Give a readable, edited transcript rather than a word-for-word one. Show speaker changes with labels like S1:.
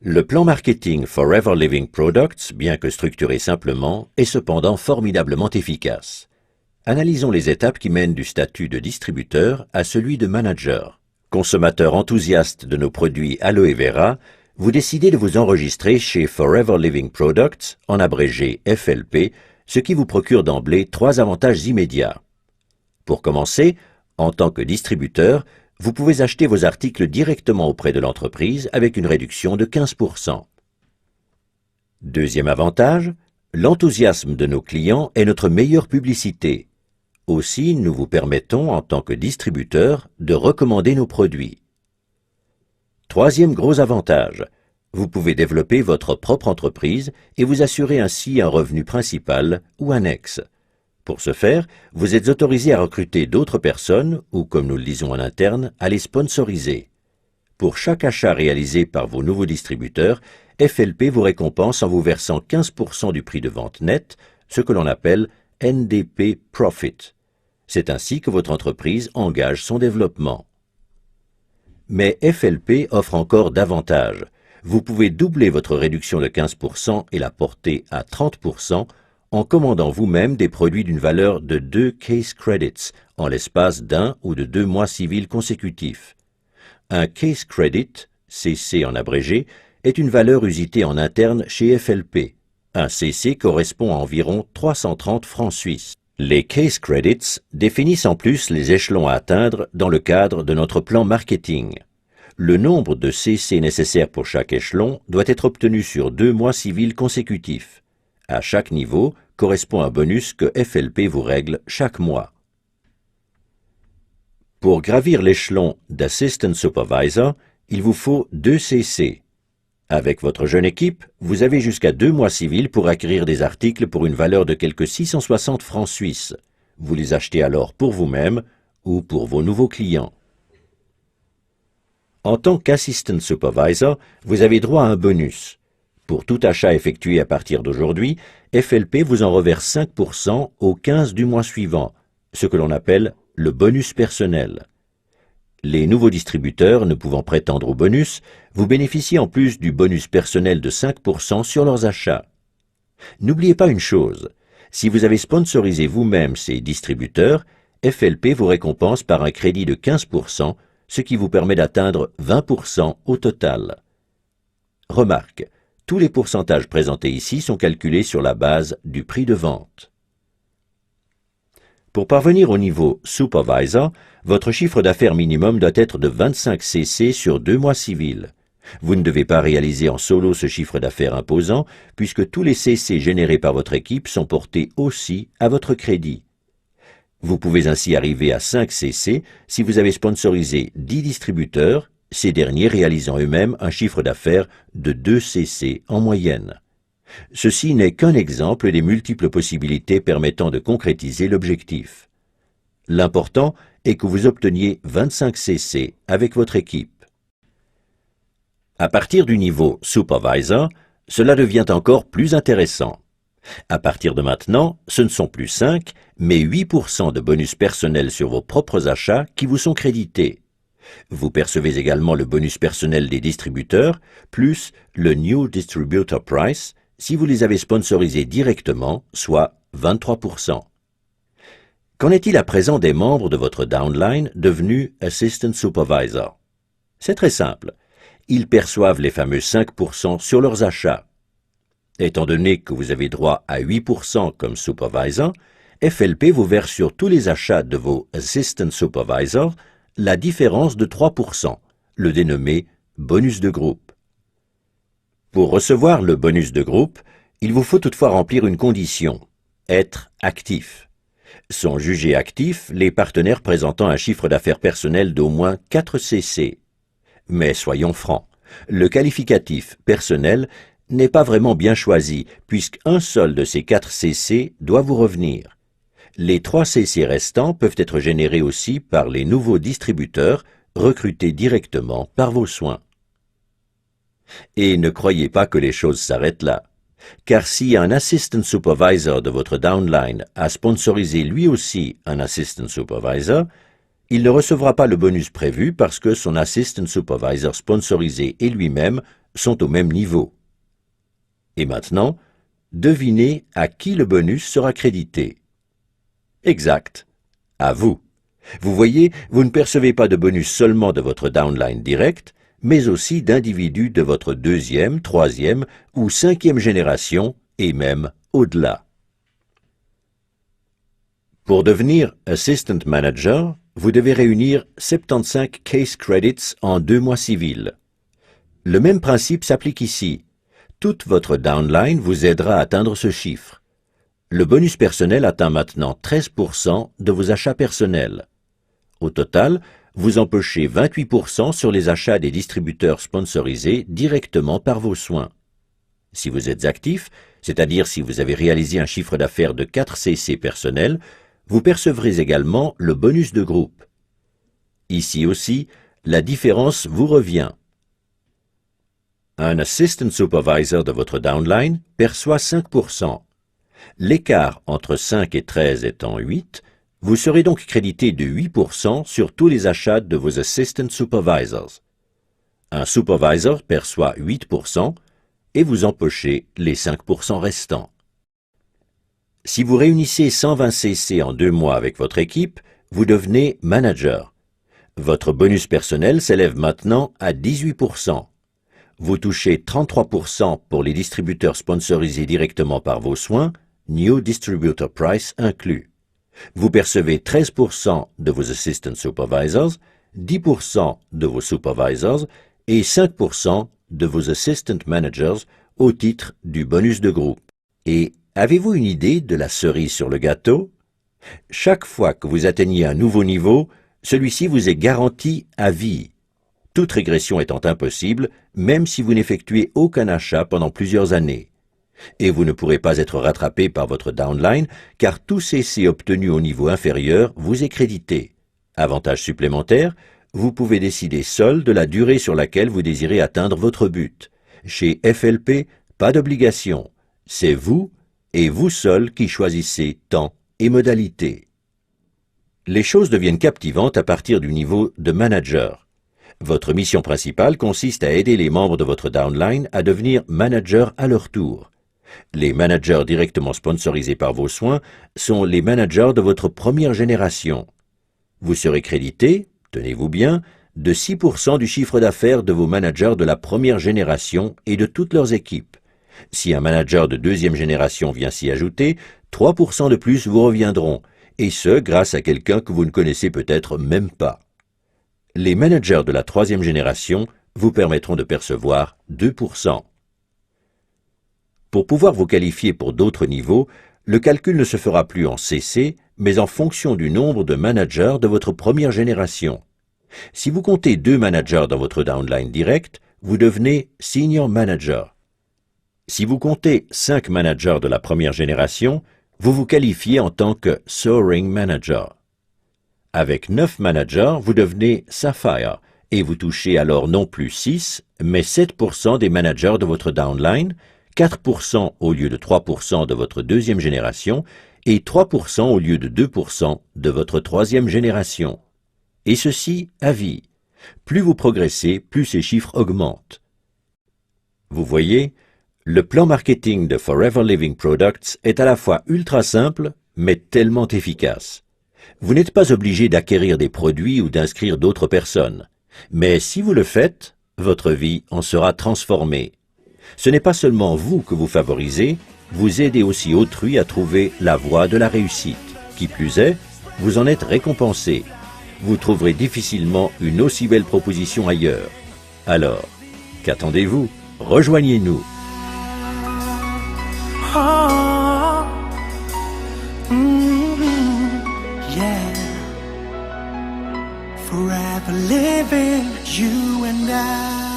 S1: Le plan marketing Forever Living Products, bien que structuré simplement, est cependant formidablement efficace. Analysons les étapes qui mènent du statut de distributeur à celui de manager. Consommateur enthousiaste de nos produits Aloe Vera, vous décidez de vous enregistrer chez Forever Living Products, en abrégé FLP, ce qui vous procure d'emblée 3 avantages immédiats. Pour commencer, en tant que distributeur, vous pouvez acheter vos articles directement auprès de l'entreprise avec une réduction de 15%. Deuxième avantage, l'enthousiasme de nos clients est notre meilleure publicité. Aussi, nous vous permettons, en tant que distributeur, de recommander nos produits. Troisième gros avantage, vous pouvez développer votre propre entreprise et vous assurer ainsi un revenu principal ou annexe. Pour ce faire, vous êtes autorisé à recruter d'autres personnes ou, comme nous le disons en interne, à les sponsoriser. Pour chaque achat réalisé par vos nouveaux distributeurs, FLP vous récompense en vous versant 15% du prix de vente net, ce que l'on appelle NDP Profit. C'est ainsi que votre entreprise engage son développement. Mais FLP offre encore davantage. Vous pouvez doubler votre réduction de 15% et la porter à 30% en commandant vous-même des produits d'une valeur de 2 case credits en l'espace d'1 ou de 2 mois civils consécutifs. Un case credit, CC en abrégé, est une valeur usitée en interne chez FLP. Un CC correspond à environ 330 francs suisses. Les case credits définissent en plus les échelons à atteindre dans le cadre de notre plan marketing. Le nombre de CC nécessaires pour chaque échelon doit être obtenu sur 2 mois civils consécutifs. À chaque niveau correspond un bonus que FLP vous règle chaque mois. Pour gravir l'échelon d'Assistant Supervisor, il vous faut 2 CC. Avec votre jeune équipe, vous avez jusqu'à 2 mois civils pour acquérir des articles pour une valeur de quelque 660 francs suisses. Vous les achetez alors pour vous-même ou pour vos nouveaux clients. En tant qu'Assistant Supervisor, vous avez droit à un bonus. Pour tout achat effectué à partir d'aujourd'hui, FLP vous en reverse 5% au 15 du mois suivant, ce que l'on appelle le bonus personnel. Les nouveaux distributeurs ne pouvant prétendre au bonus, vous bénéficiez en plus du bonus personnel de 5% sur leurs achats. N'oubliez pas une chose, si vous avez sponsorisé vous-même ces distributeurs, FLP vous récompense par un crédit de 15%, ce qui vous permet d'atteindre 20% au total. Remarque, tous les pourcentages présentés ici sont calculés sur la base du prix de vente. Pour parvenir au niveau Supervisor, votre chiffre d'affaires minimum doit être de 25 CC sur 2 mois civils. Vous ne devez pas réaliser en solo ce chiffre d'affaires imposant, puisque tous les CC générés par votre équipe sont portés aussi à votre crédit. Vous pouvez ainsi arriver à 5 CC si vous avez sponsorisé 10 distributeurs, ces derniers réalisant eux-mêmes un chiffre d'affaires de 2 CC en moyenne. Ceci n'est qu'un exemple des multiples possibilités permettant de concrétiser l'objectif. L'important est que vous obteniez 25 CC avec votre équipe. À partir du niveau Supervisor, cela devient encore plus intéressant. À partir de maintenant, ce ne sont plus 5, mais 8% de bonus personnel sur vos propres achats qui vous sont crédités. Vous percevez également le bonus personnel des distributeurs, plus le New Distributor Price, si vous les avez sponsorisés directement, soit 23%. Qu'en est-il à présent des membres de votre downline devenus Assistant Supervisor? C'est très simple. Ils perçoivent les fameux 5% sur leurs achats. Étant donné que vous avez droit à 8% comme Supervisor, FLP vous verse sur tous les achats de vos Assistant Supervisors la différence de 3%, le dénommé bonus de groupe. Pour recevoir le bonus de groupe, il vous faut toutefois remplir une condition, être actif. Sont jugés actifs les partenaires présentant un chiffre d'affaires personnel d'au moins 4 CC. Mais soyons francs, le qualificatif personnel n'est pas vraiment bien choisi, puisqu'un seul de ces 4 CC doit vous revenir. Les 3 CC restants peuvent être générés aussi par les nouveaux distributeurs recrutés directement par vos soins. Et ne croyez pas que les choses s'arrêtent là, car si un Assistant Supervisor de votre downline a sponsorisé lui aussi un Assistant Supervisor, il ne recevra pas le bonus prévu parce que son Assistant Supervisor sponsorisé et lui-même sont au même niveau. Et maintenant, devinez à qui le bonus sera crédité. Exact, à vous. Vous voyez, vous ne percevez pas de bonus seulement de votre downline direct, mais aussi d'individus de votre deuxième, troisième ou cinquième génération, et même au-delà. Pour devenir Assistant Manager, vous devez réunir 75 Case Credits en 2 mois civils. Le même principe s'applique ici. Toute votre downline vous aidera à atteindre ce chiffre. Le bonus personnel atteint maintenant 13% de vos achats personnels. Au total, vous empochez 28% sur les achats des distributeurs sponsorisés directement par vos soins. Si vous êtes actif, c'est-à-dire si vous avez réalisé un chiffre d'affaires de 4 CC personnels, vous percevrez également le bonus de groupe. Ici aussi, la différence vous revient. Un Assistant Supervisor de votre downline perçoit 5%. L'écart entre 5 et 13 étant 8, vous serez donc crédité de 8% sur tous les achats de vos Assistant Supervisors. Un Supervisor perçoit 8% et vous empochez les 5% restants. Si vous réunissez 120 CC en 2 mois avec votre équipe, vous devenez Manager. Votre bonus personnel s'élève maintenant à 18%. Vous touchez 33% pour les distributeurs sponsorisés directement par vos soins, New Distributor Price inclus. Vous percevez 13% de vos Assistant Supervisors, 10% de vos Supervisors et 5% de vos Assistant Managers au titre du bonus de groupe. Et avez-vous une idée de la cerise sur le gâteau? Chaque fois que vous atteignez un nouveau niveau, celui-ci vous est garanti à vie. Toute régression étant impossible, même si vous n'effectuez aucun achat pendant plusieurs années. Et vous ne pourrez pas être rattrapé par votre downline, car tout CC obtenu au niveau inférieur vous est crédité. Avantage supplémentaire, vous pouvez décider seul de la durée sur laquelle vous désirez atteindre votre but. Chez FLP, pas d'obligation. C'est vous et vous seul qui choisissez temps et modalités. Les choses deviennent captivantes à partir du niveau de manager. Votre mission principale consiste à aider les membres de votre downline à devenir managers à leur tour. Les managers directement sponsorisés par vos soins sont les managers de votre première génération. Vous serez crédité, tenez-vous bien, de 6% du chiffre d'affaires de vos managers de la première génération et de toutes leurs équipes. Si un manager de deuxième génération vient s'y ajouter, 3% de plus vous reviendront, et ce grâce à quelqu'un que vous ne connaissez peut-être même pas. Les managers de la troisième génération vous permettront de percevoir 2%. Pour pouvoir vous qualifier pour d'autres niveaux, le calcul ne se fera plus en CC, mais en fonction du nombre de managers de votre première génération. Si vous comptez 2 managers dans votre downline direct, vous devenez Senior Manager. Si vous comptez 5 managers de la première génération, vous vous qualifiez en tant que Soaring Manager. Avec 9 managers, vous devenez Sapphire et vous touchez alors non plus 6, mais 7% des managers de votre downline, 4% au lieu de 3% de votre deuxième génération et 3% au lieu de 2% de votre troisième génération. Et ceci à vie. Plus vous progressez, plus ces chiffres augmentent. Vous voyez, le plan marketing de Forever Living Products est à la fois ultra simple, mais tellement efficace. Vous n'êtes pas obligé d'acquérir des produits ou d'inscrire d'autres personnes. Mais si vous le faites, votre vie en sera transformée. Ce n'est pas seulement vous que vous favorisez, vous aidez aussi autrui à trouver la voie de la réussite. Qui plus est, vous en êtes récompensé. Vous trouverez difficilement une aussi belle proposition ailleurs. Alors, qu'attendez-vous? Rejoignez-nous.
S2: Oh, yeah. Forever living, you and I.